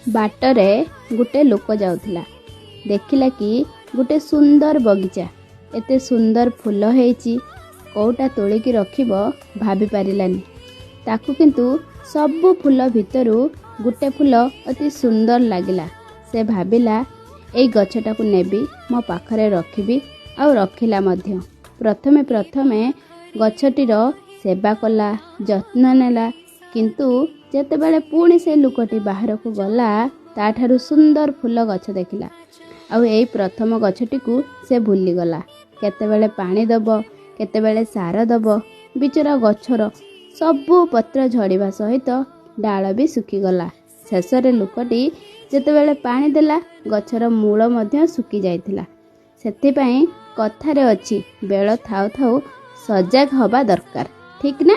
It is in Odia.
ବାଟରେ ଗୋଟେ ଲୋକ ଯାଉଥିଲା। ଦେଖିଲା କି ଗୋଟେ ସୁନ୍ଦର ବଗିଚା, ଏତେ ସୁନ୍ଦର ଫୁଲ ହେଇଛି, କୋଉଟା ତୋଳିକି ରଖିବ ଭାବି ପାରିଲାନି। ତାକୁ କିନ୍ତୁ ସବୁ ଫୁଲ ଭିତରୁ ଗୋଟେ ଫୁଲ ଅତି ସୁନ୍ଦର ଲାଗିଲା। ସେ ଭାବିଲା ଏଇ ଗଛଟାକୁ ନେବି, ମୋ ପାଖରେ ରଖିବି, ଆଉ ରଖିଲା ମଧ୍ୟ। ପ୍ରଥମେ ଗଛଟିର ସେବା କଲା, ଯତ୍ନ ନେଲା, କିନ୍ତୁ ଯେତେବେଳେ ପୁଣି ସେ ଲୋକଟି ବାହାରକୁ ଗଲା, ତାଠାରୁ ସୁନ୍ଦର ଫୁଲ ଗଛ ଦେଖିଲା। ଆଉ ଏଇ ପ୍ରଥମ ଗଛଟିକୁ ସେ ଭୁଲିଗଲା। କେତେବେଳେ ପାଣି ଦେବ, କେତେବେଳେ ସାର ଦେବ। ବିଚରା ଗଛର ସବୁ ପତ୍ର ଝଡ଼ିବା ସହିତ ଡାଳ ବି ଶୁଖିଗଲା। ଶେଷରେ ଲୋକଟି ଯେତେବେଳେ ପାଣି ଦେଲା, ଗଛର ମୂଳ ମଧ୍ୟ ଶୁଖି ଯାଇଥିଲା। ସେଥିପାଇଁ କଥାରେ ଅଛି, ବେଳ ଥାଉ ଥାଉ ସଜାଗ ହେବା ଦରକାର, ଠିକ୍ ନା?